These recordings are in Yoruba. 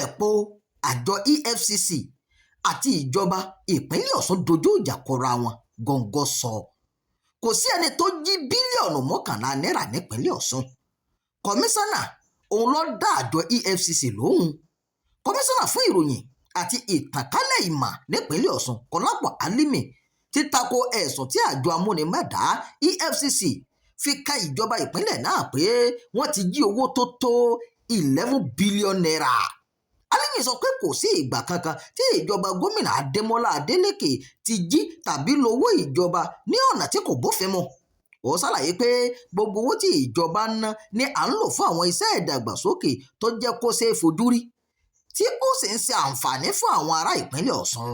bẹ́ẹ̀ po àjọ EFCC àti ìjọba ìpínlẹ̀ Ọ̀ṣun dojú ìjà kọra wọn gọ́ngọ́ sọ. Kò sí ẹni tó jí bílíọ̀nù 11 náírà nípínlẹ̀ Ọ̀ṣun. Kọmíṣánná òun ló dá àjọ EFCC lóhùn. Kọmíṣánná fún ìròyìn àti ìtànkálẹ̀ ìmọ̀ nípínlẹ̀ Ọ̀ṣun Kọlápọ̀ Álímì ti tako ẹ̀sùn tí àjọ amúnimọ̀dá EFCC fi ka ìjọba ìpínlẹ̀ náà pé wọ́n ti jí owó tó tó 11 bílíọ̀nù náírà. Álímì sọ pé kò sí ìgbà kankan tí ìjọba gómìnà Adémọ́lá Adélékè ti jí tàbí lówó ìjọba ní ọ̀nà tí kò bófin mu. Ó ṣàlàyé pé gbogbo owó tí ìjọba ń ná ni à ń lò fún àwọn iṣẹ́ ìdàgbàsókè tó jẹ́ kó ṣeé fojú rí tí ó sì ń ṣe àǹfààní fún àwọn ará ìpínlẹ̀ Ọ̀ṣun.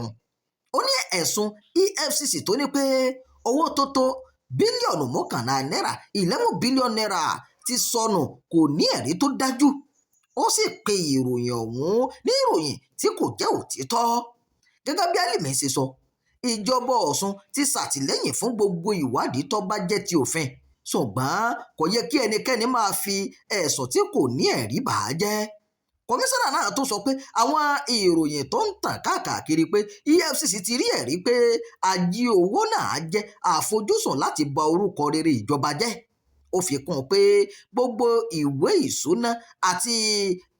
Ó ní ẹ̀sùn EFCC tó ní pé owó tó tó bílíọ̀nù 11 náírà 11 bílíọ̀nù náírà ti sọnù kò ní ẹ̀rí tó dájú. Ó sì pe ìròyìn ọ̀hún ní ìròyìn tí kò jẹ́ òtítọ́. Gẹ́gẹ́ bí Álímì ṣe sọ, ìjọba Ọ̀ṣun ti ṣàtìlẹ́yìn fún gbogbo ìwádìí tó bá jẹ́ ti òfin, ṣùgbọ́n kò yẹ kí ẹnikẹ́ni máa fi ẹ̀sùn tí kò ní ẹ̀rí bà á jẹ́. Kọmíṣánná náà tó sọ pé àwọn ìròyìn tó ń tàn káàkiri pé EFCC ti rí ẹ̀rí pé ají owó náà jẹ́ àfojúsùn láti ba orúkọ rere ìjọba jẹ́. Ó fi kún un pé gbogbo ìwé ìṣúná àti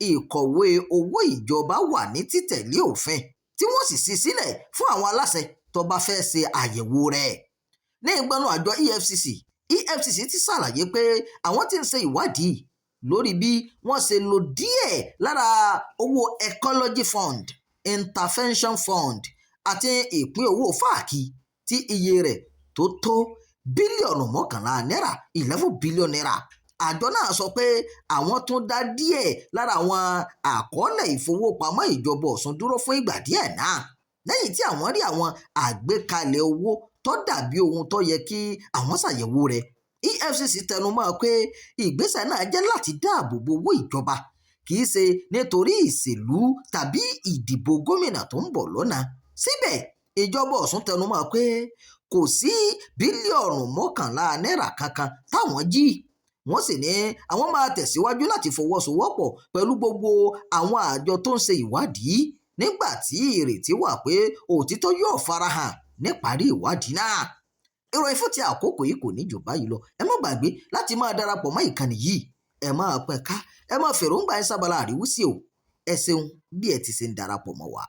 ìkọ̀wé owó ìjọba wà ní títẹ̀lé òfin tí wọ́n sì ṣí sílẹ̀ fún àwọn aláṣẹ tó bá fẹ́ ṣe àyẹ̀wò rẹ̀. Ní ìgbọ́nú àjọ EFCC ti ṣàlàyé pé àwọn tí ń ṣe ìwádìí lórí bí wọ́n ṣe lo díẹ̀ lára owó ecology fund, intervention fund àti ìpín owó fáàkì tí iye rẹ̀ tó tó bílíọ̀nù 11 náírà 11 bílíọ̀nù náírà. Àjọ náà sọ pé àwọn tún dá díẹ̀ lára àwọn àkọọ́lẹ̀ ìfowópamọ́ ìjọba Ọ̀ṣun dúró fún ìgbà díẹ̀ náà lẹ́yìn tí àwọn rí àwọn àgbékalẹ̀ owó tó dàbí ohun tó yẹ kí àwọn ṣàyẹ̀wò rẹ̀. EFCC tẹnumọ́ pé ìgbésẹ̀ náà jẹ́ láti dáàbò bo owó ìjọba kì í ṣe nítorí ìṣèlú tàbí ìdìbò gómìnà tó ń bọ̀ lọ́nà. Síbẹ̀ ìjọba Ọ̀ṣun tẹnumọ́ pé kò sí bílíọ̀nù 11 náírà kankan táwọn jí. Wọ́n sì ní àwọn máa tẹ̀síwájú láti fọwọ́sowọ́pọ̀ pẹ̀lú gbogbo àwọn àjọ tó ń ṣe ìwádìí nígbà tí ìrètí wà pé òtítọ́ yóò farahàn níparí ìwádìí náà. Ìròyìn fún ti àkókò yìí kò ní jù báyìí lọ. Ẹ má gbàgbé láti máa darapọ̀ mọ́ ìkànnì yìí. Ẹ máa pín ká, ẹ máa fèròǹgbà ẹ sábàlá àríwísí o. Ẹ ṣeun bí ẹ ti ṣe ń darapọ̀ mọ́ wa.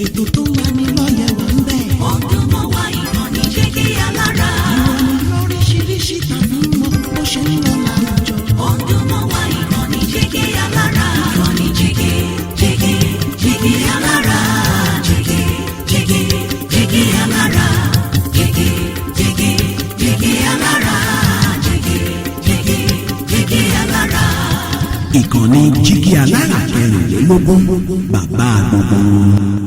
Ètò tó wà ní lọ́yẹ̀ wà ń bẹ̀. Ọdún mọ́ wá ìkànnì Jígí Alára. Ìròyìn lóríṣiríṣi tàbí mọ bó ṣe ń lọ láwùjọ. Ọdún mọ́ wá ìkànnì Jígí Alára. Ìkànnì Jígí Alára. Jígí Alára. Jígí Alára. Jígí Alára. Ìkànnì Jígí Alára 24 bàbá gbogbo.